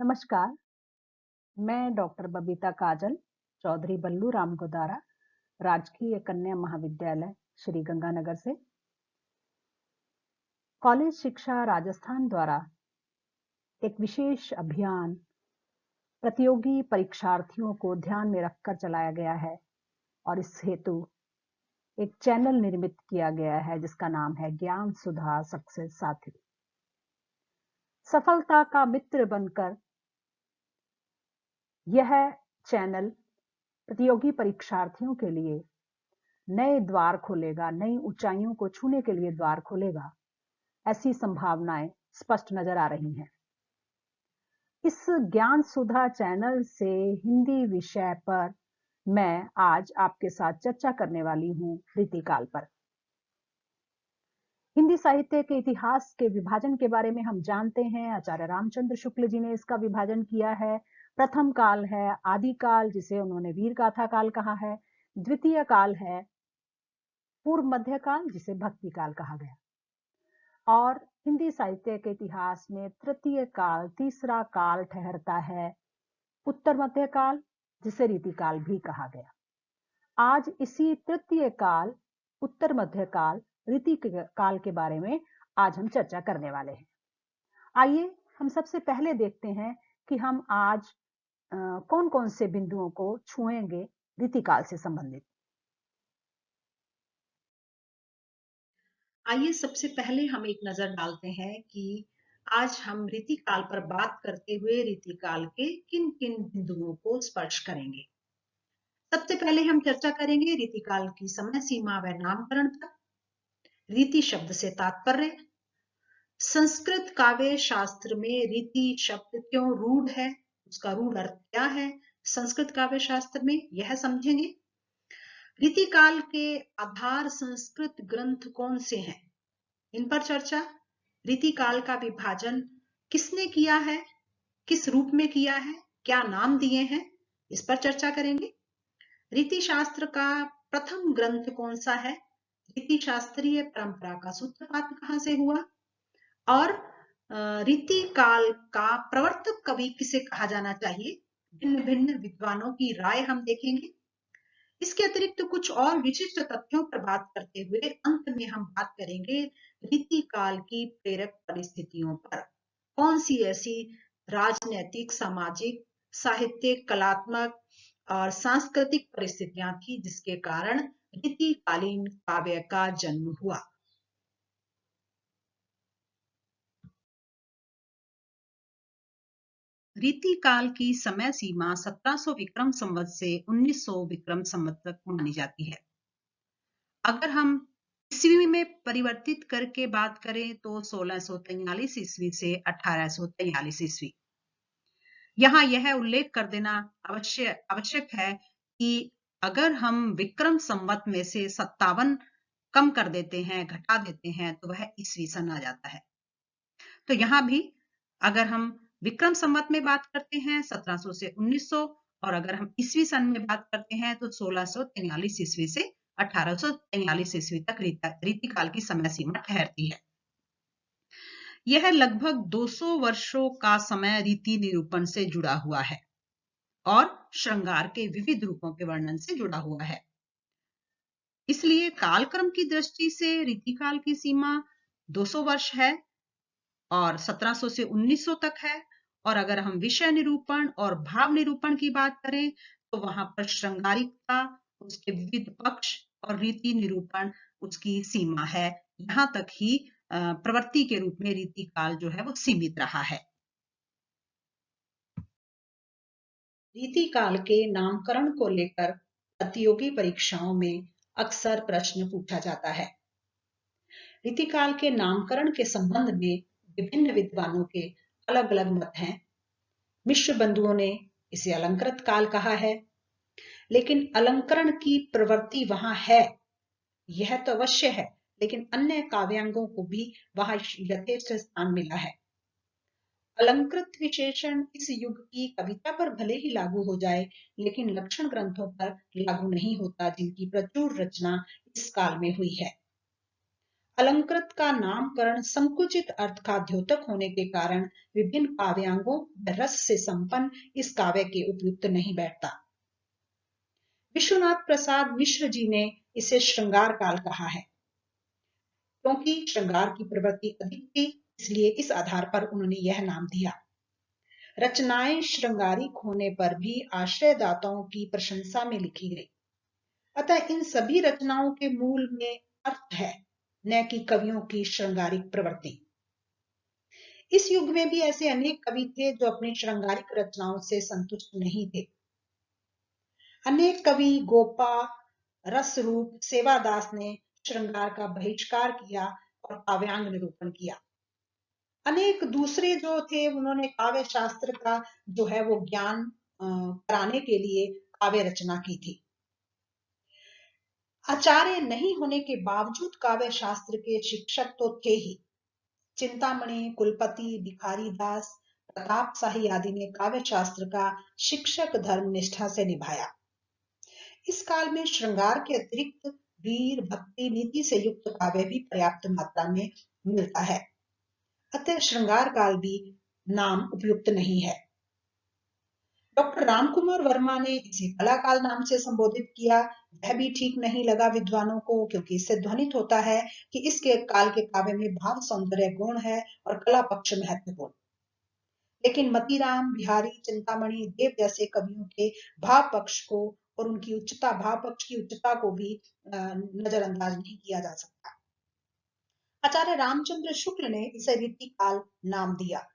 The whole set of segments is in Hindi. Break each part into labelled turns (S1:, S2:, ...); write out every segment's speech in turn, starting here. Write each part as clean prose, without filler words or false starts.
S1: नमस्कार, मैं डॉक्टर बबीता काजल, चौधरी बल्लू राम गोदारा, राजकीय कन्या महाविद्यालय श्री गंगानगर से कॉलेज शिक्षा राजस्थान द्वारा एक विशेष अभियान प्रतियोगी परीक्षार्थियों को ध्यान में रखकर चलाया गया है और इस हेतु एक चैनल निर्मित किया गया है जिसका नाम है ज्ञान सुधा सक्सेस साथी। सफलता का मित्र बनकर यह चैनल प्रतियोगी परीक्षार्थियों के लिए नए द्वार खोलेगा, नई ऊंचाइयों को छूने के लिए द्वार खोलेगा, ऐसी संभावनाएं स्पष्ट नजर आ रही हैं। इस ज्ञान सुधा चैनल से हिंदी विषय पर मैं आज आपके साथ चर्चा करने वाली हूं रीतिकाल पर। हिंदी साहित्य के इतिहास के विभाजन के बारे में हम जानते हैं। आचार्य रामचंद्र शुक्ल जी ने इसका विभाजन किया है। प्रथम काल है आदिकाल, जिसे उन्होंने वीर गाथा काल कहा है। द्वितीय काल है पूर्व मध्य काल, जिसे भक्ति काल कहा गया। और हिंदी साहित्य के इतिहास में तृतीय काल, तीसरा काल ठहरता है उत्तर मध्य काल, जिसे रीतिकाल भी कहा गया। आज इसी तृतीय काल, उत्तर मध्य काल, रीति काल के बारे में आज हम चर्चा करने वाले हैं। आइए हम सबसे पहले देखते हैं कि हम आज कौन कौन से बिंदुओं को छुएंगे रीतिकाल से संबंधित।
S2: आइए सबसे पहले हम एक नजर डालते हैं कि आज हम रीतिकाल पर बात करते हुए रीतिकाल के किन किन बिंदुओं को स्पर्श करेंगे। सबसे पहले हम चर्चा करेंगे रीतिकाल की समय सीमा व नामकरण पर। रीति शब्द से तात्पर्य। संस्कृत काव्य शास्त्र में रीति शब्द क्यों रूढ़ है, उसका रूढ़ अर्थ क्या है संस्कृत काव्य शास्त्र में, यह समझेंगे। रीतिकाल के आधार संस्कृत ग्रंथ कौन से हैं, इन पर चर्चा। रीतिकाल का विभाजन किसने किया है, किस रूप में किया है, क्या नाम दिए हैं, इस पर चर्चा करेंगे। रीति शास्त्र का प्रथम ग्रंथ कौन सा है, रीति शास्त्रीय परंपरा का सूत्रपात कहां से हुआ, और रीति काल का प्रवर्तक कवि किसे कहा जाना चाहिए, भिन्न भिन्न विद्वानों की राय हम देखेंगे। इसके अतिरिक्त कुछ और विशिष्ट तथ्यों पर बात करते हुए अंत में हम बात करेंगे रीतिकाल की प्रेरक परिस्थितियों पर। कौन सी ऐसी राजनैतिक, सामाजिक, साहित्यिक, कलात्मक और सांस्कृतिक परिस्थितियां थी जिसके कारण रीतिकालीन काव्य का जन्म हुआ। रीतिकाल की समय सीमा 1700 विक्रम संवत से 1900 विक्रम संवत तक मानी जाती है। अगर हम ईस्वी में परिवर्तित करके बात करें तो 1643 ईस्वी से 1843 ईस्वी। यहाँ यह उल्लेख कर देना आवश्यक है कि अगर हम विक्रम संवत में से 57 कम कर देते हैं, घटा देते हैं, तो वह ईस्वी सन आ जाता है। तो यहाँ भी अगर हम विक्रम संवत में बात करते हैं 1700 से 1900, और अगर हम ईस्वी सन में बात करते हैं तो 1643 ईस्वी से 1843 ईस्वी तक रीतिकाल की समय सीमा ठहरती है। यह लगभग 200 वर्षों का समय रीति निरूपण से जुड़ा हुआ है और श्रृंगार के विविध रूपों के वर्णन से जुड़ा हुआ है। इसलिए कालक्रम की दृष्टि से रीतिकाल की सीमा 200 वर्ष है और 1700 से 1900 तक है। और अगर हम विषय निरूपण और भाव निरूपण की बात करें तो वहां पर श्रृंगारिकता, उसके विविध पक्ष और रीति निरूपण उसकी सीमा है। यहां तक ही प्रवृत्ति के रूप में रीतिकाल जो है वो सीमित रहा है। रीतिकाल के नामकरण को लेकर प्रतियोगी परीक्षाओं में अक्सर प्रश्न पूछा जाता है। रीतिकाल के नामकरण के संबंध में विभिन्न विद्वानों के अलग अलग मत हैं। मिश्र बंधुओं ने इसे अलंकृत काल कहा है, लेकिन अलंकरण की प्रवृत्ति वहां है, यह तो अवश्य है, लेकिन अन्य काव्यांगों को भी वहां यथेष्ट स्थान मिला है। अलंकृत विशेषण इस युग की कविता पर भले ही लागू हो जाए, लेकिन लक्षण ग्रंथों पर लागू नहीं होता जिनकी प्रचुर रचना इस काल में हुई है। अलंकृत का नामकरण संकुचित अर्थ का द्योतक होने के कारण विभिन्न काव्यांगों रस से संपन्न इस काव्य के उपयुक्त नहीं बैठता। विश्वनाथ प्रसाद मिश्र जी ने इसे श्रृंगार काल कहा है, क्योंकि श्रृंगार की प्रवृत्ति अधिक थी, इसलिए इस आधार पर उन्होंने यह नाम दिया। रचनाएं श्रृंगारिक होने पर भी आश्रयदाताओं की प्रशंसा में लिखी गई, अतः इन सभी रचनाओं के मूल में अर्थ है, न कि कवियों की श्रृंगारिक प्रवृत्ति। इस युग में भी ऐसे अनेक कवि थे जो अपनी श्रृंगारिक रचनाओं से संतुष्ट नहीं थे। अनेक कवि गोपा, रसरूप, सेवादास ने श्रृंगार का बहिष्कार किया और काव्यांग निरूपण किया। अनेक दूसरे जो थे उन्होंने काव्य शास्त्र का जो है वो ज्ञान कराने के लिए काव्य रचना की थी। आचार्य नहीं होने के बावजूद काव्य शास्त्र के शिक्षक तो थे ही। चिंतामणि, कुलपति, भिखारी दास, प्रताप शाही आदि ने काव्य शास्त्र का शिक्षक धर्म निष्ठा से निभाया। इस काल में श्रृंगार के अतिरिक्त वीर, भक्ति, नीति से युक्त काव्य भी पर्याप्त मात्रा में मिलता है, अतः श्रृंगार काल भी नाम उपयुक्त नहीं है। डॉक्टर रामकुमार वर्मा ने इसे कला काल नाम से संबोधित किया। वह भी ठीक नहीं लगा विद्वानों को, क्योंकि इससे ध्वनित होता है कि इसके काल के काव्य में भाव सौंदर्य गुण है और कला पक्ष महत्वपूर्ण। लेकिन मतीराम, बिहारी, चिंतामणि, देव जैसे कवियों के भाव पक्ष को और उनकी उच्चता, भाव पक्ष की उच्चता को भी नजरअंदाज नहीं किया जा सकता। आचार्य रामचंद्र शुक्ल ने इसे रीति काल नाम दिया।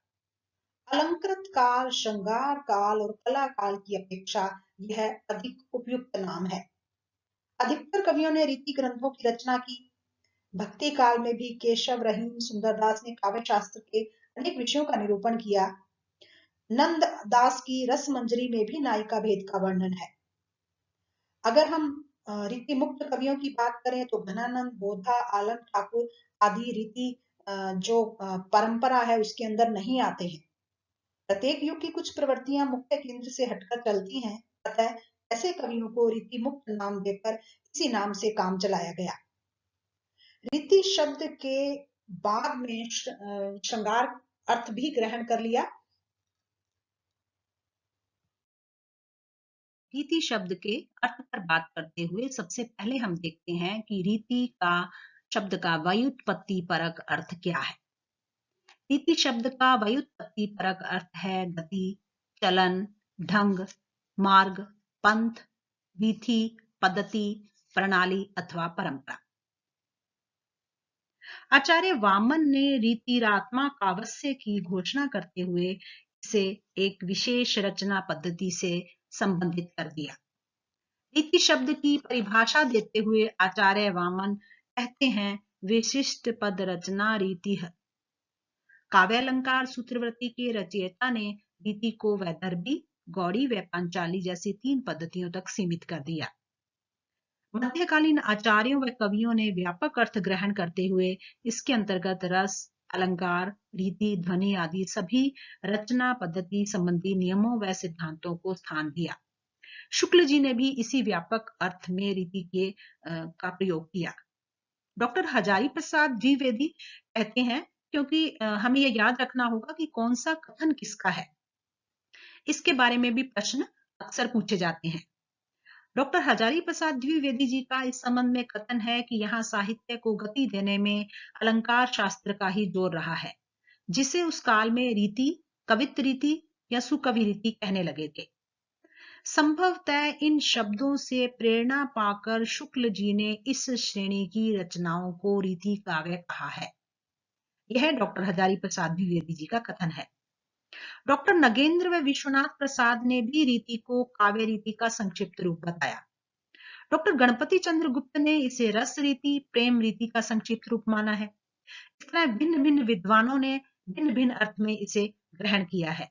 S2: अलंकृत काल, श्रृंगार काल और कला काल की अपेक्षा यह अधिक उपयुक्त नाम है। अधिकतर कवियों ने रीति ग्रंथों की रचना की। भक्ति काल में भी केशव, रहीम, सुंदरदास ने काव्य शास्त्र के अनेक विषयों का निरूपण किया। नंद दास की रस मंजरी में भी नायिका भेद का वर्णन है। अगर हम रीति मुक्त कवियों की बात करें तो घनानंद, बोधा, आलम ठाकुर आदि रीति जो परंपरा है उसके अंदर नहीं आते हैं। प्रत्येक युग की कुछ प्रवृत्तियां मुख्य केंद्र से हटकर चलती हैं, अतः ऐसे कवियों को रीति मुक्त नाम देकर इसी नाम से काम चलाया गया। रीति शब्द के बाद में श्रृंगार अर्थ भी ग्रहण कर लिया।
S1: रीति शब्द के अर्थ पर बात करते हुए सबसे पहले हम देखते हैं कि रीति का शब्द का व्युत्पत्ति परक अर्थ क्या है। रीति शब्द का व्युत्पत्ति परक अर्थ है गति, चलन, ढंग, मार्ग, पंथ, विधि, पद्धति, प्रणाली अथवा परंपरा। आचार्य वामन ने रीतिरात्मा काव्य की घोषणा करते हुए इसे एक विशेष रचना पद्धति से संबंधित कर दिया। रीति शब्द की परिभाषा देते हुए आचार्य वामन कहते हैं, विशिष्ट पद रचना रीति है। काव्यालंकार सूत्रवृत्ति के रचयिता ने रीति को वैदर्भी, गौड़ी व पांचाली जैसी 3 पद्धतियों तक सीमित कर दिया। मध्यकालीन आचार्यों व कवियों ने व्यापक अर्थ ग्रहण करते हुए इसके अंतर्गत रस, अलंकार, रीति, ध्वनि आदि सभी रचना पद्धति संबंधी नियमों व सिद्धांतों को स्थान दिया। शुक्ल जी ने भी इसी व्यापक अर्थ में रीति के का प्रयोग किया। डॉक्टर हजारी प्रसाद द्विवेदी कहते हैं, क्योंकि हमें यह याद रखना होगा कि कौन सा कथन किसका है, इसके बारे में भी प्रश्न अक्सर पूछे जाते हैं। डॉक्टर हजारी प्रसाद द्विवेदी जी का इस संबंध में कथन है कि यहाँ साहित्य को गति देने में अलंकार शास्त्र का ही जोर रहा है, जिसे उस काल में रीति, कवित्व रीति या सुकवि रीति कहने लगे थे। संभवतः इन शब्दों से प्रेरणा पाकर शुक्ल जी ने इस श्रेणी की रचनाओं को रीति काव्य कहा है। यह डॉक्टर हजारी प्रसाद द्विवेदी जी का कथन है। डॉक्टर नगेंद्र व विश्वनाथ प्रसाद ने भी रीति को काव्य रीति का संक्षिप्त रूप बताया। डॉक्टर गणपति चंद्र गुप्त ने इसे रस रीति, प्रेम रीति का संक्षिप्त रूप माना है। इस तरह भिन्न भिन्न विद्वानों ने भिन्न भिन्न अर्थ में इसे ग्रहण किया है।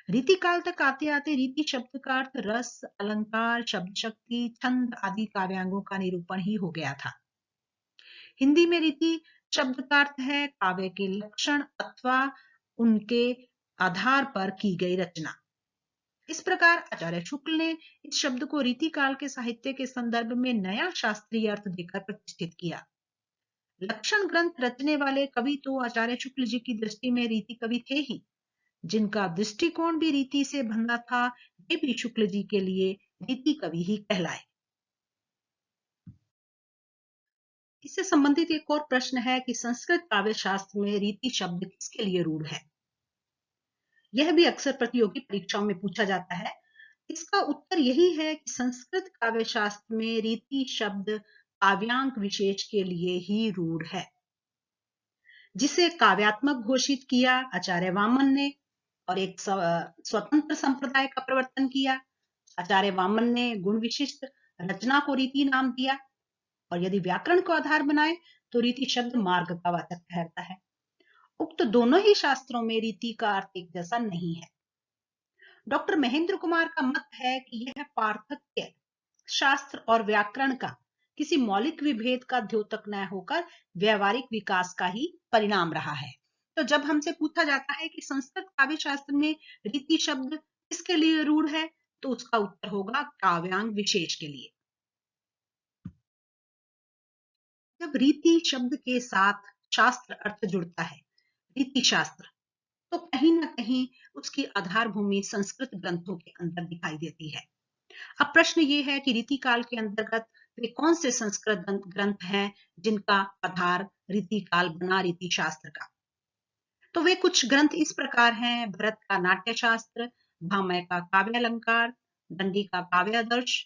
S1: रीति काल तक आते आते रीति शब्द का अर्थ रस, अलंकार, शब्द शक्ति, छंद आदि काव्यांगों का निरूपण ही हो गया था। हिंदी में रीति शब्द का अर्थ है काव्य के लक्षण अथवा उनके आधार पर की गई रचना। इस प्रकार आचार्य शुक्ल ने इस शब्द को रीति काल के साहित्य के संदर्भ में नया शास्त्रीय अर्थ देकर प्रतिष्ठित किया।
S2: लक्षण ग्रंथ रचने वाले कवि तो आचार्य शुक्ल जी की दृष्टि में रीति कवि थे ही, जिनका दृष्टिकोण भी रीति से बंधा था, वे भी शुक्ल जी के लिए रीति कवि ही कहलाए। इससे संबंधित एक और प्रश्न है कि संस्कृत काव्य शास्त्र में रीति शब्द किसके लिए रूढ़ है? यह भी अक्सर प्रतियोगी परीक्षाओं में पूछा जाता है। इसका उत्तर यही है कि संस्कृत काव्य शास्त्र में रीति शब्द काव्यांक विशेष के लिए ही रूढ़ है, जिसे काव्यात्मक घोषित किया आचार्य वामन ने और एक स्वतंत्र संप्रदाय का प्रवर्तन किया। आचार्य वामन ने गुण विशिष्ट रचना को रीति नाम दिया, और यदि व्याकरण को आधार बनाए तो रीति शब्द मार्ग का वाचक ठहरता है। उक्त दोनों ही शास्त्रों में रीति का अर्थ एक जैसा नहीं है। डॉक्टर महेंद्र कुमार का मत है कि यह पार्थक्य शास्त्र और व्याकरण का किसी मौलिक विभेद का द्योतक न होकर व्यवहारिक विकास का ही परिणाम रहा है। तो जब हमसे पूछा जाता है कि संस्कृत काव्य शास्त्र में रीति शब्द किसके लिए रूढ़ है, तो उसका उत्तर होगा काव्यांग विशेष के लिए। जब रीति शब्द के साथ शास्त्र अर्थ जुड़ता है, रीति शास्त्र, तो कहीं ना कहीं उसकी आधार भूमि संस्कृत ग्रंथों के अंदर दिखाई देती है। अब प्रश्न ये है कि रीति काल के अंतर्गत वे कौन से संस्कृत ग्रंथ हैं जिनका आधार रीति काल बना रीति शास्त्र का? तो वे कुछ ग्रंथ इस प्रकार हैं: भरत का नाट्य शास्त्र, भामय का काव्य अलंकार, दंडी का काव्य आदर्श,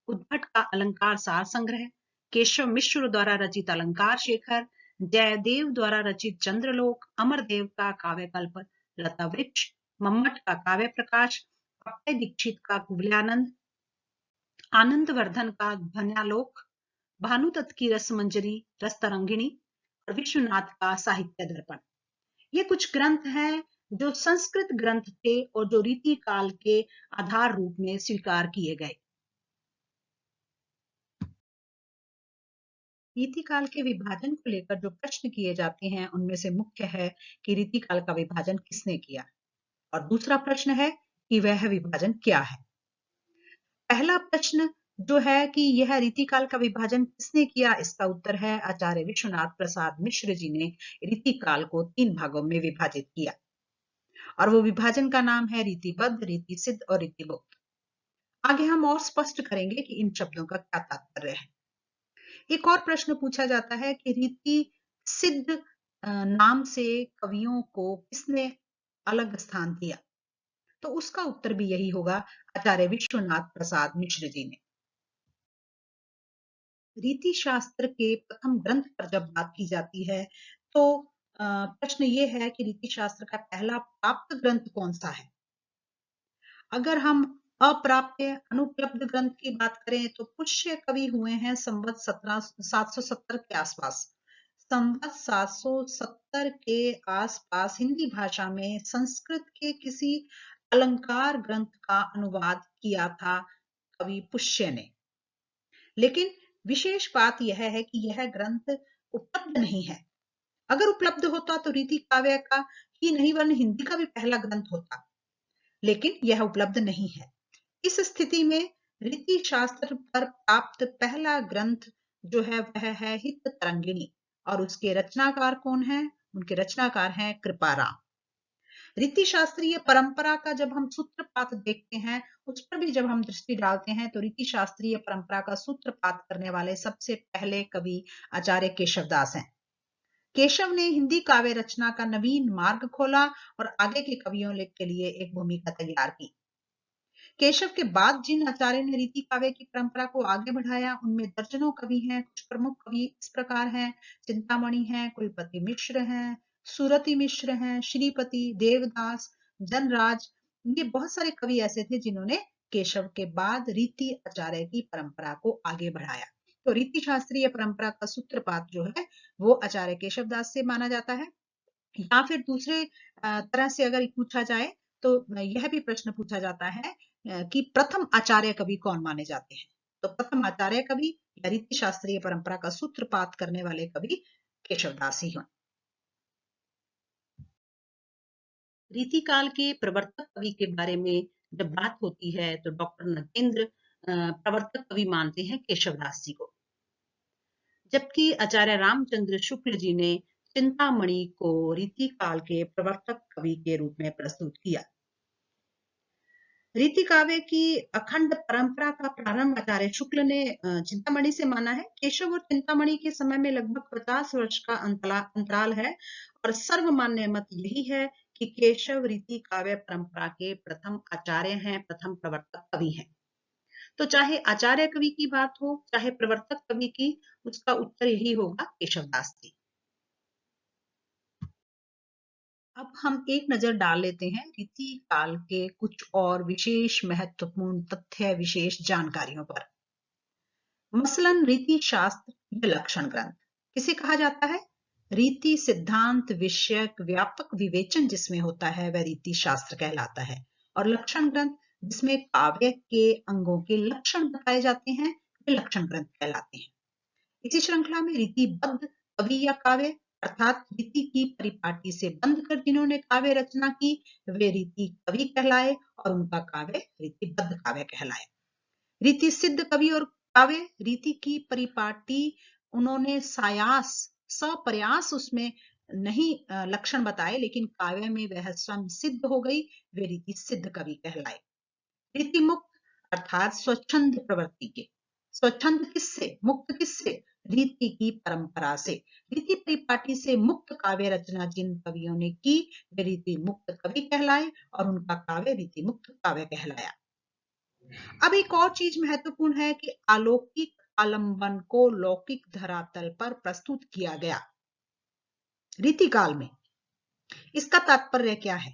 S2: उद्भट का अलंकार सार संग्रह, केशव मिश्र द्वारा रचित अलंकार शेखर, जयदेव द्वारा रचित चंद्रलोक, अमरदेव का काव्य कल्प लता वृक्ष, मम्मट का काव्य प्रकाश, अक्षय दीक्षित का कुवलयानंद, आनंदवर्धन का ध्वन्यालोक, भानुदत्त की रसमंजरी रसतरंगिणी और विश्वनाथ का साहित्य दर्पण। ये कुछ ग्रंथ हैं जो संस्कृत ग्रंथ थे और जो रीति काल के आधार रूप में स्वीकार किए गए। रीति काल के विभाजन को लेकर जो प्रश्न किए जाते हैं उनमें से मुख्य है कि रीति काल का विभाजन किसने किया, और दूसरा प्रश्न है कि वह विभाजन क्या है। पहला प्रश्न जो है कि यह रीति काल का विभाजन किसने किया, इसका उत्तर है आचार्य विश्वनाथ प्रसाद मिश्र जी ने रीति काल को 3 भागों में विभाजित किया, और वो विभाजन का नाम है रीतिबद्ध, रीति सिद्ध और रीतिमुक्त। आगे हम और स्पष्ट करेंगे कि इन शब्दों का क्या तात्पर्य है। एक और प्रश्न पूछा जाता है कि रीति सिद्ध नाम से कवियों को किसने अलग स्थान दिया, तो उसका उत्तर भी यही होगा, आचार्य विश्वनाथ प्रसाद मिश्र जी ने। रीति शास्त्र के प्रथम ग्रंथ पर जब बात की जाती है तो प्रश्न ये है कि रीति शास्त्र का पहला प्राप्त ग्रंथ कौन सा है। अगर हम अप्राप्य अनुपलब्ध ग्रंथ की बात करें तो पुष्य कवि हुए हैं संवत 770 के आसपास। संवत 770 के आसपास हिंदी भाषा में संस्कृत के किसी अलंकार ग्रंथ का अनुवाद किया था कवि पुष्य ने। लेकिन विशेष बात यह है कि यह ग्रंथ उपलब्ध नहीं है। अगर उपलब्ध होता तो रीति काव्य का ही नहीं वरन हिंदी का भी पहला ग्रंथ होता, लेकिन यह उपलब्ध नहीं है। इस स्थिति में रीति शास्त्र पर प्राप्त पहला ग्रंथ जो है वह है हित तरंगिणी, और उसके रचनाकार कौन है? उनके रचनाकार हैं कृपाराम। रीति शास्त्रीय परंपरा का जब हम सूत्रपात देखते हैं, उस पर भी जब हम दृष्टि डालते हैं, तो रीति शास्त्रीय परंपरा का सूत्रपात करने वाले सबसे पहले कवि आचार्य केशवदास हैं। केशव ने हिंदी काव्य रचना का नवीन मार्ग खोला और आगे के कवियों के लिए एक भूमिका तैयार की। केशव के बाद जिन आचार्य ने रीति काव्य की परंपरा को आगे बढ़ाया उनमें दर्जनों कवि हैं। कुछ प्रमुख कवि इस प्रकार हैं: चिंतामणि हैं, कुलपति मिश्र हैं, सुरति मिश्र हैं, श्रीपति, देवदास, जनराज। ये बहुत सारे कवि ऐसे थे जिन्होंने केशव के बाद रीति आचार्य की परंपरा को आगे बढ़ाया। तो रीति शास्त्रीय परंपरा का सूत्रपात जो है वो आचार्य केशवदास से माना जाता है। या फिर दूसरे तरह से अगर पूछा जाए तो यह भी प्रश्न पूछा जाता है कि प्रथम आचार्य कवि कौन माने जाते हैं। तो प्रथम आचार्य कवि या रीति शास्त्रीय परंपरा का सूत्रपात करने वाले कवि केशवदास ही हैं। रीति काल के प्रवर्तक कवि के बारे में जब बात होती है तो डॉक्टर नटेंद्र प्रवर्तक कवि मानते हैं केशवदास जी को। जबकि आचार्य रामचंद्र शुक्ल जी ने चिंतामणि को रीति काल के प्रवर्तक कवि के रूप में प्रस्तुत किया। रीति काव्य की अखंड परंपरा का प्रारंभ आचार्य शुक्ल ने चिंतामणि से माना है। केशव और चिंतामणि के समय में लगभग 50 वर्ष का अंतराल है और सर्वमान्य मत यही है कि केशव रीति काव्य परंपरा के प्रथम आचार्य हैं, प्रथम प्रवर्तक कवि हैं। तो चाहे आचार्य कवि की बात हो, चाहे प्रवर्तक कवि की, उसका उत्तर यही होगा, केशवदास जी। अब हम एक नजर डाल लेते हैं रीति काल के कुछ और विशेष महत्वपूर्ण तथ्य विशेष जानकारियों पर। मसलन रीति शास्त्र या लक्षण ग्रंथ किसे कहा जाता है? रीति सिद्धांत विषयक व्यापक विवेचन जिसमें होता है वह रीति शास्त्र कहलाता है, और लक्षण ग्रंथ जिसमें काव्य के अंगों के लक्षण बताए जाते हैं वे लक्षण ग्रंथ कहलाते हैं। इसी श्रृंखला में रीतिबद्ध कवि या काव्य अर्थात रीति की परिपाटी से बंध कर जिन्होंने काव्य रचना की वे रीति कवि कहलाए और उनका काव्य रीतिबद्ध काव्य कहलाए। रीति सिद्ध कवि और काव्य रीति की परिपाटी उन्होंने सप्रयास उसमें नहीं लक्षण बताए, लेकिन काव्य में वह स्वयं सिद्ध हो गई, वे रीति सिद्ध कवि कहलाए। रीति मुक्त अर्थात स्वच्छंद प्रवृत्ति के, स्वच्छंद किससे, मुक्त किससे? रीति की परंपरा से। रीति परिपाटी से मुक्त काव्य रचना जिन कवियों ने की वे रीति मुक्त कवि कहलाए और उनका काव्य रीति मुक्त काव्य कहलाया। अब एक और चीज महत्वपूर्ण है कि अलौकिक आलंबन को लौकिक धरातल पर प्रस्तुत किया गया रीति काल में। इसका तात्पर्य क्या है?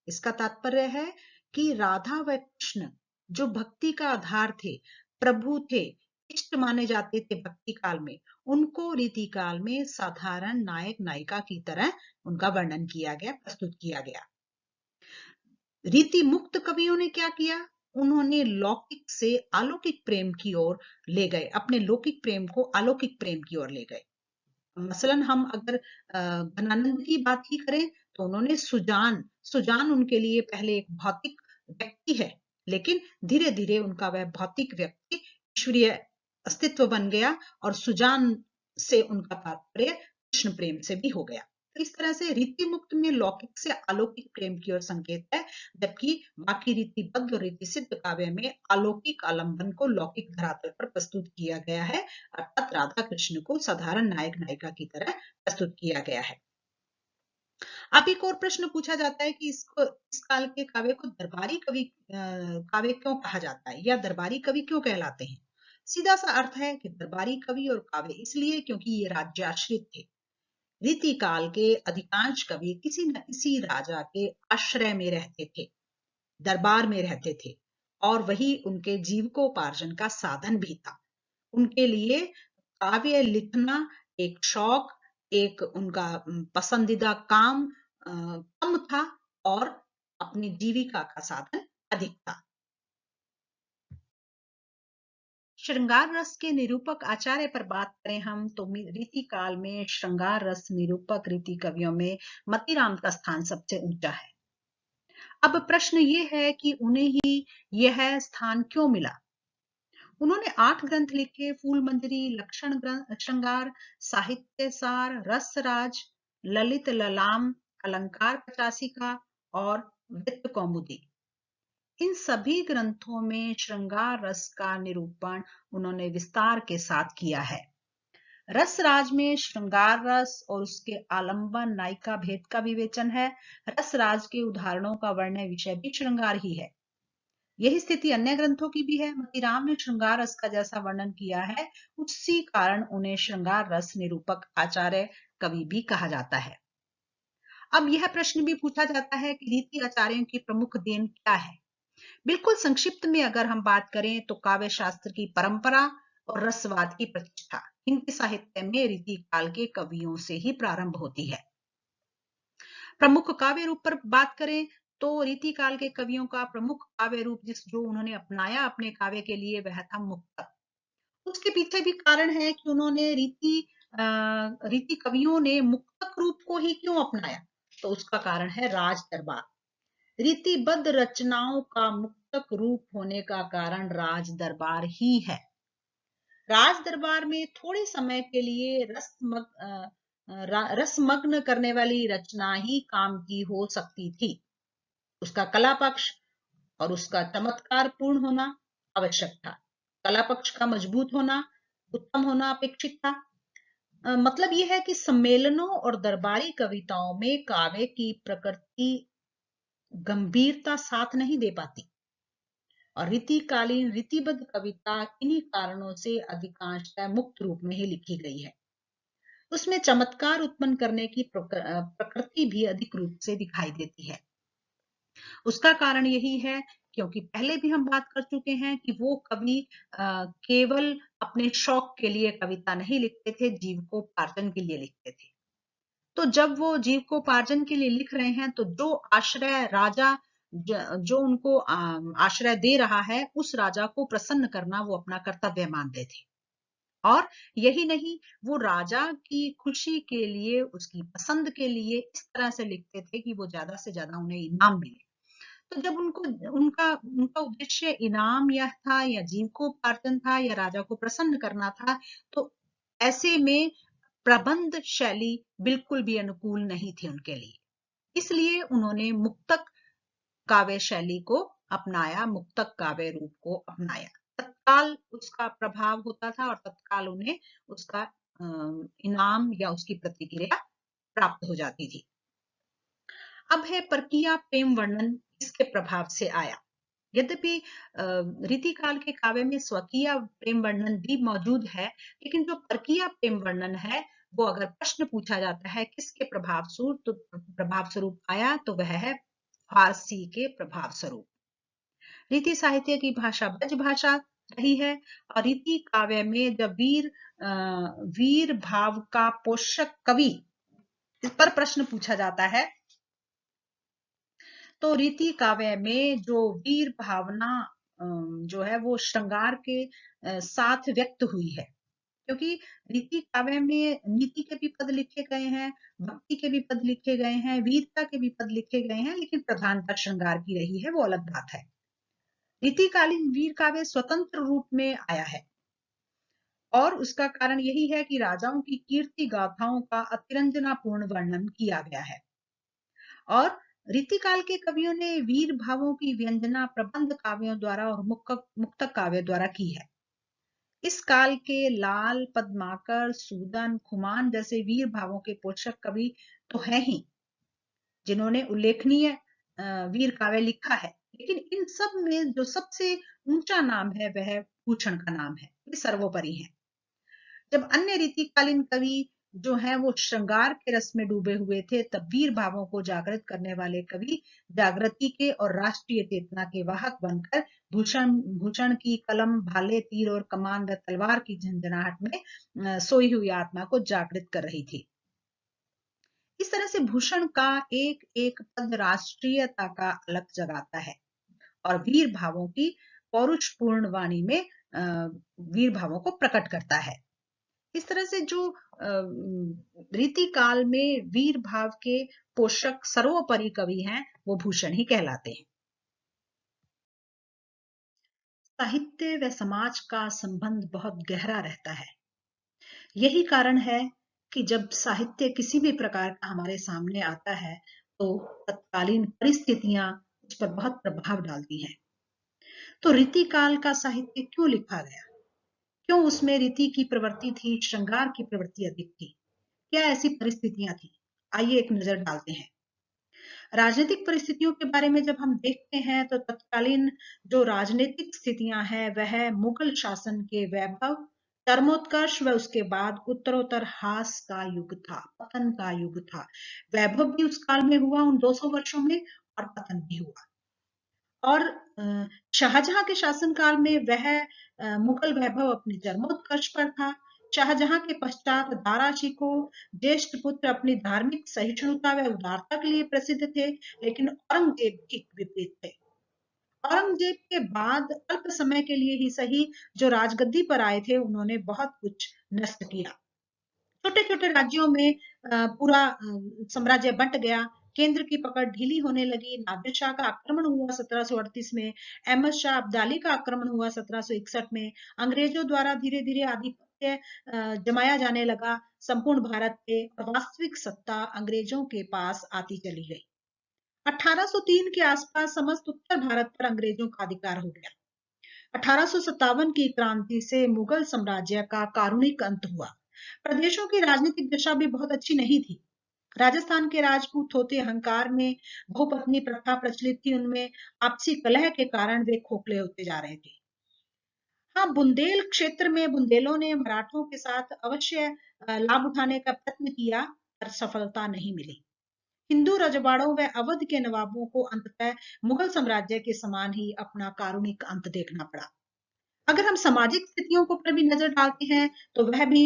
S2: इसका तात्पर्य है कि राधा व कृष्ण जो भक्ति का आधार थे, प्रभु थे, इष्ट माने जाते थे भक्ति काल में, उनको रीति काल में साधारण नायक नायिका की तरह उनका वर्णन किया गया, प्रस्तुत किया गया। रीति मुक्त कवियों ने क्या किया? उन्होंने लौकिक से अलौकिक प्रेम की ओर ले गए, अपने लौकिक प्रेम को अलौकिक प्रेम की ओर ले गए। मसलन हम अगर घनानंद की बात ही करें तो उन्होंने सुजान उनके लिए पहले एक भौतिक व्यक्ति है, लेकिन धीरे धीरे उनका वह भौतिक व्यक्ति ईश्वरीय अस्तित्व बन गया और सुजान से उनका तात्पर्य कृष्ण प्रेम से भी हो गया। तो इस तरह से रीति मुक्त में लौकिक से अलौकिक प्रेम की ओर संकेत है, जबकि बाकी रीतिबद्ध और रीति सिद्ध काव्य में अलौकिक आलंबन को लौकिक धरातल पर प्रस्तुत किया गया है, अर्थात राधा कृष्ण को साधारण नायक नायिका की तरह प्रस्तुत किया गया है। अब एक और प्रश्न पूछा जाता है कि इस काल के काव्य को दरबारी कवि काव्य क्यों कहा जाता है या दरबारी कवि क्यों कहलाते हैं? सीधा सा अर्थ है कि दरबारी कवि और काव्य इसलिए क्योंकि ये राज्याश्रित थे। रीति काल के अधिकांश कवि किसी न किसी राजा के आश्रय में रहते थे, दरबार में रहते थे, और वही उनके जीविकोपार्जन का साधन भी था। उनके लिए काव्य लिखना एक शौक, एक उनका पसंदीदा काम कम था और अपनी जीविका का साधन अधिक था। श्रृंगार रस के निरूपक आचार्य पर बात करें हम तो रीति काल में श्रृंगार रस निरूपक रीति कवियों में मतीराम का स्थान सबसे ऊंचा है। अब प्रश्न ये है कि उन्हें ही यह स्थान क्यों मिला? उन्होंने 8 ग्रंथ लिखे, फूल मंजरी, लक्षण ग्रंथ, श्रृंगार, साहित्य सार, रसराज, ललित ललाम, अलंकार 85 और वित्त कौमुदी। इन सभी ग्रंथों में श्रृंगार रस का निरूपण उन्होंने विस्तार के साथ किया है। रसराज में श्रृंगार रस और उसके आलंबन नायिका भेद का विवेचन है। रसराज के उदाहरणों का वर्णन विषय भी श्रृंगार ही है। यही स्थिति अन्य ग्रंथों की भी है। मतीराम ने श्रृंगार रस का जैसा वर्णन किया है, उसी कारण उन्हें श्रृंगार रस निरूपक आचार्य कवि भी कहा जाता है। अब यह प्रश्न भी पूछा जाता है कि रीति आचार्यों की प्रमुख देन क्या है? बिल्कुल संक्षिप्त में अगर हम बात करें तो काव्य शास्त्र की परंपरा और रसवाद की प्रतिष्ठा हिंदी साहित्य में रीति काल के कवियों से ही प्रारंभ होती है। प्रमुख काव्य रूप पर बात करें तो रीति काल के कवियों का प्रमुख काव्य रूप जो उन्होंने अपनाया अपने काव्य के लिए वह था मुक्तक। उसके पीछे भी कारण है कि उन्होंने रीति कवियों ने मुक्तक रूप को ही क्यों अपनाया, तो उसका कारण है राज दरबार। रीतिबद्ध रचनाओं का मुक्तक रूप होने का कारण राज दरबार ही है। राज दरबार में थोड़े समय के लिए रसमग्न करने वाली रचना ही काम की हो सकती थी। उसका कला पक्ष और उसका चमत्कार पूर्ण होना आवश्यक था। कला पक्ष का मजबूत होना, उत्तम होना अपेक्षित था। मतलब यह है कि सम्मेलनों और दरबारी कविताओं में काव्य की प्रकृति गंभीरता साथ नहीं दे पाती, और रीतिकालीन रीतिबद्ध कविता किन्हीं कारणों से अधिकांशतः मुक्त रूप में ही लिखी गई है। उसमें चमत्कार उत्पन्न करने की प्रकृति भी अधिक रूप से दिखाई देती है। उसका कारण यही है क्योंकि पहले भी हम बात कर चुके हैं कि वो कवि केवल अपने शौक के लिए कविता नहीं लिखते थे, जीविकोपार्जन के लिए लिखते थे। तो जब वो जीविकोपार्जन के लिए लिख रहे हैं तो जो आश्रय राजा जो उनको आश्रय दे रहा है, उस राजा को प्रसन्न करना वो अपना कर्तव्य मानते थे। और यही नहीं, वो राजा की खुशी के लिए, उसकी पसंद के लिए इस तरह से लिखते थे कि वो ज्यादा से ज्यादा उन्हें इनाम मिले। तो जब उनको उनका उनका उद्देश्य इनाम या था या जीविकोपार्जन था या राजा को प्रसन्न करना था, तो ऐसे में प्रबंध शैली बिल्कुल भी अनुकूल नहीं थी उनके लिए। इसलिए उन्होंने मुक्तक काव्य शैली को अपनाया, मुक्तक काव्य रूप को अपनाया। तत्काल उसका प्रभाव होता था और तत्काल उन्हें उसका इनाम या उसकी प्रतिक्रिया प्राप्त हो जाती थी। अब है परकीय प्रेम वर्णन किसके प्रभाव से आया। यद्यपि रीतिकाल के काव्य में स्वकीय प्रेम वर्णन भी मौजूद है, लेकिन जो परकीय प्रेम वर्णन है वो अगर प्रश्न पूछा जाता है किसके प्रभाव स्वरूप आया, तो वह है फारसी के प्रभाव स्वरूप। रीति साहित्य की भाषा ब्रज भाषा रही है, और रीति काव्य में जब वीर भाव का पोषक कवि, इस पर प्रश्न पूछा जाता है, तो रीति काव्य में जो वीर भावना जो है वो श्रृंगार के साथ व्यक्त हुई है। क्योंकि रीति काव्य में नीति के भी पद लिखे गए हैं, भक्ति के भी पद लिखे गए हैं, वीरता के भी पद लिखे गए हैं, लेकिन प्रधानता श्रृंगार की रही है, वो अलग बात है। रीतिकालीन वीर काव्य स्वतंत्र रूप में आया है, और उसका कारण यही है कि राजाओं की कीर्ति गाथाओं का अतिरंजनापूर्ण वर्णन किया गया है। और रीतिकाल के कवियों ने वीर भावों की व्यंजना प्रबंध काव्यों द्वारा और मुक्तक काव्य द्वारा की है। इस काल के लाल, पद्माकर, सूदन, खुमान जैसे वीर भावों के पोषक कवि तो हैं ही, जिन्होंने उल्लेखनीय वीर काव्य लिखा है, लेकिन इन सब में जो सबसे ऊंचा नाम है वह भूषण का नाम है, ये सर्वोपरि है। जब अन्य रीतिकालीन कवि जो हैं वो श्रृंगार के रस में डूबे हुए थे, तब वीर भावों को जागृत करने वाले कवि जागृति के और राष्ट्रीय चेतना के वाहक बनकर भूषण की कलम, भाले, तीर और कमान व तलवार की झंझनाहट में सोई हुई आत्मा को जागृत कर रही थी। इस तरह से भूषण का एक एक पद राष्ट्रीयता का अलग जगाता है और वीर भावों की पौरुषपूर्ण वाणी में वीर भावों को प्रकट करता है। इस तरह से जो रीति काल में वीर भाव के पोषक सर्वोपरि कवि हैं, वो भूषण ही कहलाते हैं। साहित्य व समाज का संबंध बहुत गहरा रहता है। यही कारण है कि जब साहित्य किसी भी प्रकार का हमारे सामने आता है, तो तत्कालीन परिस्थितियां उस पर बहुत प्रभाव डालती हैं। तो रीति काल का साहित्य क्यों लिखा गया? क्यों उसमें रीति की प्रवृत्ति थी, श्रृंगार की प्रवृत्ति अधिक थी? क्या ऐसी परिस्थितियां थी? आइए एक नजर डालते हैं। राजनीतिक परिस्थितियों के बारे में जब हम देखते हैं, तो तत्कालीन जो राजनीतिक स्थितियां हैं वह मुगल शासन के वैभव, चरमोत्कर्ष व उसके बाद उत्तरोत्तर हास का युग था, पतन का युग था। वैभव भी उस काल में हुआ, उन 200 वर्षों में, और पतन भी हुआ। और शाहजहां के शासनकाल में वह मुगल वैभव अपने चरमोत्कर्ष पर था। शाहजहां के पश्चात दारा शिकोह ज्येष्ठ पुत्र अपनी धार्मिक सहिष्णुता व उदारता के लिए प्रसिद्ध थे, लेकिन औरंगजेब ठीक विपरीत थे। औरंगजेब के बाद अल्प समय के लिए ही सही जो राजगद्दी पर आए थे, उन्होंने बहुत कुछ नष्ट किया। छोटे छोटे राज्यों में पूरा साम्राज्य बंट गया, केंद्र की पकड़ ढीली होने लगी। नादिर शाह का आक्रमण हुआ 1738 में, अहमद शाह अब्दाली का आक्रमण हुआ 1761 में। अंग्रेजों द्वारा धीरे धीरे आधिपत्य जमाया जाने लगा संपूर्ण भारत पे, और वास्तविक सत्ता अंग्रेजों के पास आती चली गई। 1803 के आसपास समस्त उत्तर भारत पर अंग्रेजों का अधिकार हो गया। 1857 की क्रांति से मुगल साम्राज्य का कारुणिक अंत हुआ। प्रदेशों की राजनीतिक दशा भी बहुत अच्छी नहीं थी। राजस्थान के राजपूत होते अहंकार में, बहुपत्नी प्रथा प्रचलित थी उनमें, आपसी कलह के कारण वे खोखले होते जा रहे थे। हाँ, बुंदेल क्षेत्र में बुंदेलों ने मराठों के साथ अवश्य लाभ उठाने का प्रयत्न किया, पर सफलता नहीं मिली। हिंदू रजवाड़ों व अवध के नवाबों को अंततः मुगल साम्राज्य के समान ही अपना कारुणिक अंत देखना पड़ा। अगर हम सामाजिक स्थितियों को पर भी नजर डालते हैं तो वह भी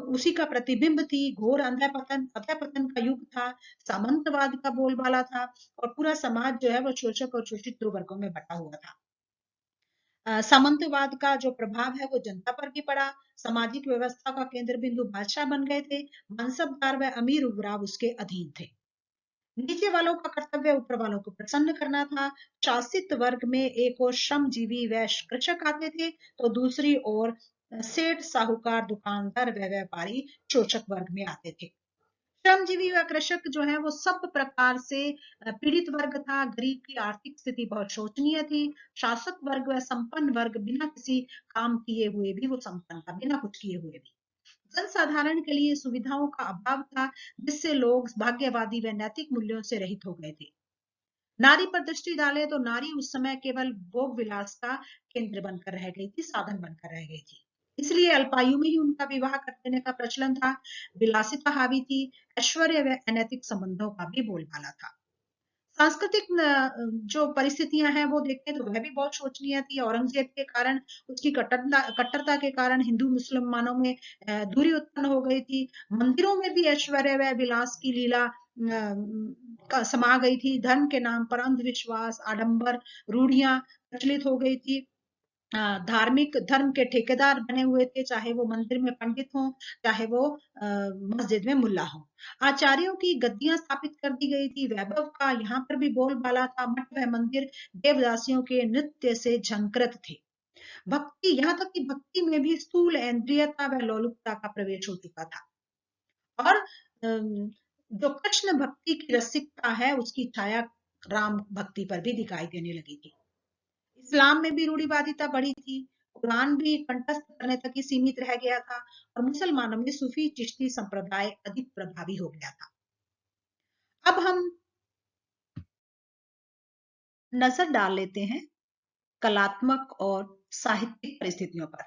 S2: उसी का प्रतिबिंब थी। घोर अधःपतन का युग था, सामंतवाद का बोलबाला था, और पूरा समाज जो है वो शोषक और शोषित दो वर्गों में बटा हुआ था। सामंतवाद का जो प्रभाव है वो जनता पर भी पड़ा। सामाजिक व्यवस्था का केंद्र बिंदु बादशाह बन गए थे। मनसबदार व अमीर उमराव उसके अधीन थे। नीचे वालों का कर्तव्य ऊपर वालों को प्रसन्न करना था। शासित वर्ग में एक और श्रमजीवी व कृषक आते थे, तो दूसरी ओर सेठ, साहूकार, दुकानदार व व्यापारी शोषक वर्ग में आते थे। श्रमजीवी व कृषक जो है वो सब प्रकार से पीड़ित वर्ग था। गरीब की आर्थिक स्थिति बहुत शोचनीय थी। शासक वर्ग व संपन्न वर्ग बिना किसी काम किए हुए भी वो संपन्न था, बिना कुछ किए हुए भी। जनसाधारण के लिए सुविधाओं का अभाव था, जिससे लोग भाग्यवादी व नैतिक मूल्यों से रहित हो गए थे। नारी पर दृष्टि डाले तो नारी उस समय केवल भोग विलास का केंद्र बनकर रह गई थी, साधन बनकर रह गई थी। इसलिए अल्पायु में ही उनका विवाह कर देने का प्रचलन था। विलासिता हावी थी। ऐश्वर्य व अनैतिक संबंधों का भी बोलबाला था। सांस्कृतिक जो परिस्थितियां हैं वो देखें तो वह भी बहुत शोचनीय थी। औरंगजेब के कारण, उसकी कट्टरता के कारण हिंदू मुसलमानों में दूरी उत्पन्न हो गई थी। मंदिरों में भी ऐश्वर्य व विलास की लीला समा गई थी। धर्म के नाम पर अंधविश्वास, आडंबर, रूढ़ियां प्रचलित हो गई थी। धार्मिक धर्म के ठेकेदार बने हुए थे, चाहे वो मंदिर में पंडित हो, चाहे वो मस्जिद में मुल्ला हो। आचार्यों की गद्दियां स्थापित कर दी गई थी। वैभव का यहाँ पर भी बोलबाला था। मठ व मंदिर देवदासियों के नृत्य से झंकृत थे। भक्ति, यहाँ तक कि भक्ति में भी स्थूल इंद्रियता व लोलुपता का प्रवेश हो चुका था। और जो कृष्ण भक्ति की रसिकता है उसकी छाया राम भक्ति पर भी दिखाई देने लगी थी। इस्लाम में भी रूढ़िवादिता बढ़ी थी। कुरान भी कंठस्थ करने तक ही सीमित रह गया था, और मुसलमानों में सूफी चिश्ती संप्रदाय अधिक प्रभावी हो गया था। अब हम नजर डाल लेते हैं कलात्मक और साहित्यिक परिस्थितियों पर।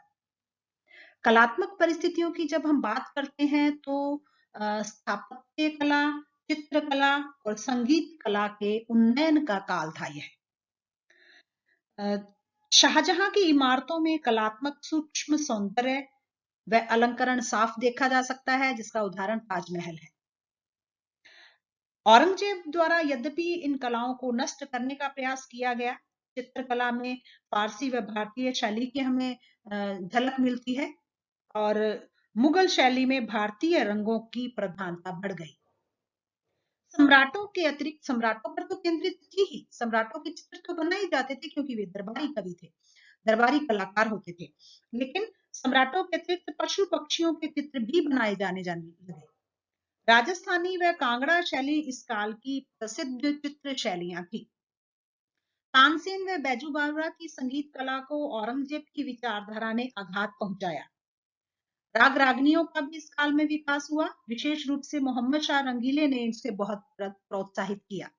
S2: कलात्मक परिस्थितियों की जब हम बात करते हैं तो स्थापत्य कला, चित्रकला और संगीत कला के उन्नयन का काल था यह। शाहजहां की इमारतों में कलात्मक सूक्ष्म सौंदर्य व अलंकरण साफ देखा जा सकता है, जिसका उदाहरण ताजमहल है। औरंगजेब द्वारा यद्यपि इन कलाओं को नष्ट करने का प्रयास किया गया, चित्रकला में फारसी व भारतीय शैली की हमें झलक मिलती है, और मुगल शैली में भारतीय रंगों की प्रधानता बढ़ गई। सम्राटों के अतिरिक्त, सम्राटों पर तो केंद्रित थी ही, सम्राटों के चित्र तो बनाए जाते थे क्योंकि वे दरबारी कवि थे, दरबारी कलाकार होते थे। लेकिन सम्राटों के अतिरिक्त पशु पक्षियों के चित्र भी बनाए जाने लगे। राजस्थानी व कांगड़ा शैली इस काल की प्रसिद्ध चित्र शैलियां थी। तानसेन व बैजू बावरा की संगीत कला को औरंगजेब की विचारधारा ने आघात पहुंचाया। राग रागनियों का भी इस काल में विकास हुआ। विशेष रूप से मोहम्मद शाह रंगीले ने इसे बहुत प्रोत्साहित किया।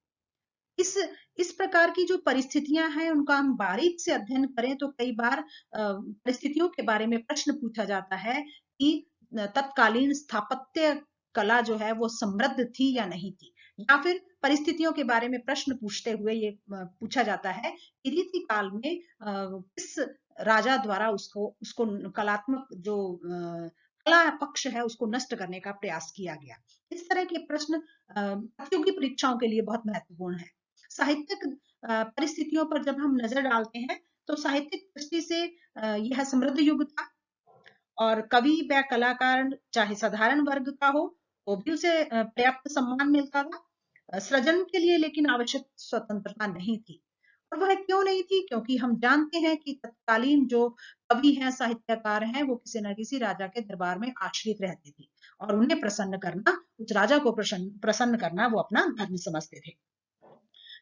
S2: इस प्रकार की जो परिस्थितियां हैं उनका हम बारीक से अध्ययन करें तो कई बार परिस्थितियों के बारे में प्रश्न पूछा जाता है कि तत्कालीन स्थापत्य कला जो है वो समृद्ध थी या नहीं थी, या फिर परिस्थितियों के बारे में प्रश्न पूछते हुए ये पूछा जाता है कि रीति काल में किस राजा द्वारा उसको कलात्मक जो कला पक्ष है उसको नष्ट करने का प्रयास किया गया। इस तरह के प्रश्न प्रतियोगी परीक्षाओं के लिए बहुत महत्वपूर्ण है। साहित्यिक परिस्थितियों पर जब हम नजर डालते हैं तो साहित्यिक दृष्टि से यह समृद्ध युग था, और कवि व कलाकार चाहे साधारण वर्ग का हो तो भी उसे पर्याप्त सम्मान मिलता था। सृजन के लिए लेकिन आवश्यक स्वतंत्रता नहीं थी। और वह क्यों नहीं थी? क्योंकि हम जानते हैं कि तत्कालीन जो कवि हैं, साहित्यकार हैं, वो किसी न किसी राजा के दरबार में आश्रित रहते थे और उन्हें प्रसन्न करना, उस राजा को प्रसन्न करना वो अपना धर्म समझते थे।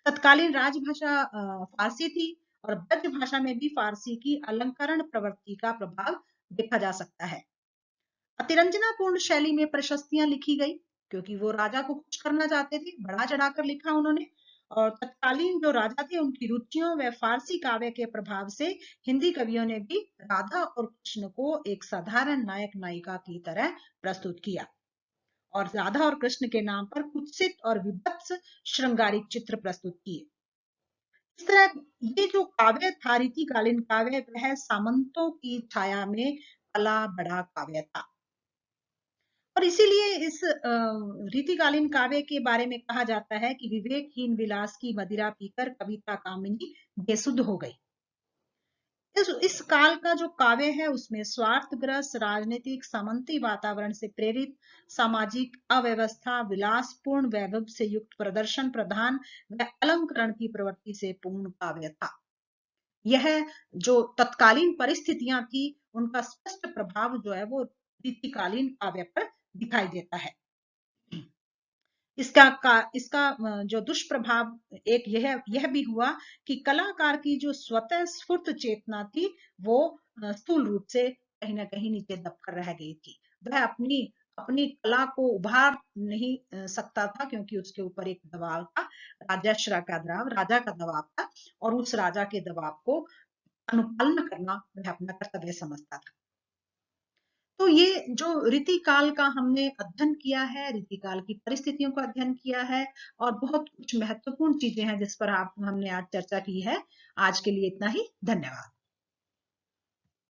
S2: तत्कालीन राजभाषा फारसी थी और ब्रज भाषा में भी फारसी की अलंकरण प्रवृत्ति का प्रभाव देखा जा सकता है। अतिरंजनापूर्ण शैली में प्रशस्तियां लिखी गई क्योंकि वो राजा को खुश करना चाहते थे, बढ़ा चढ़ाकर लिखा उन्होंने। और तत्कालीन जो राजा थे उनकी रुचियों व फारसी काव्य के प्रभाव से हिंदी कवियों ने भी राधा और कृष्ण को एक साधारण नायक नायिका की तरह प्रस्तुत किया और राधा और कृष्ण के नाम पर कुत्सित और विभत्स श्रृंगारिक चित्र प्रस्तुत किए। इस तरह ये जो काव्य था, रीतिकालीन काव्य, वह सामंतों की छाया में पला बड़ा काव्य था। और इसीलिए इस रीतिकालीन काव्य के बारे में कहा जाता है कि विवेकहीन विलास की मदिरा पीकर कविता कामिनी बेसुध हो गई। इस काल का जो काव्य है उसमें स्वार्थग्रस्त राजनीतिक सामंती वातावरण से प्रेरित सामाजिक अव्यवस्था, विलासपूर्ण वैभव से युक्त प्रदर्शन प्रधान व अलंकरण की प्रवृत्ति से पूर्ण काव्य था। यह जो तत्कालीन परिस्थितियां थी उनका स्पष्ट प्रभाव जो है वो रीतिकालीन काव्य पर दिखाई देता है। इसका जो दुष्प्रभाव एक यह भी हुआ कि कलाकार की जो स्वतः स्फूर्त चेतना थी वो स्थूल रूप से कहीं ना कहीं नीचे दबकर रह गई थी। वह अपनी अपनी कला को उभार नहीं सकता था क्योंकि उसके ऊपर एक दबाव था, राजा का दबाव था और उस राजा के दबाव को अनुपालन करना वह अपना कर्तव्य समझता था। तो ये जो रीतिकाल का हमने अध्ययन किया है, रीतिकाल की परिस्थितियों का अध्ययन किया है और बहुत कुछ महत्वपूर्ण चीजें हैं जिस पर हमने आज चर्चा की है। आज के लिए इतना ही। धन्यवाद।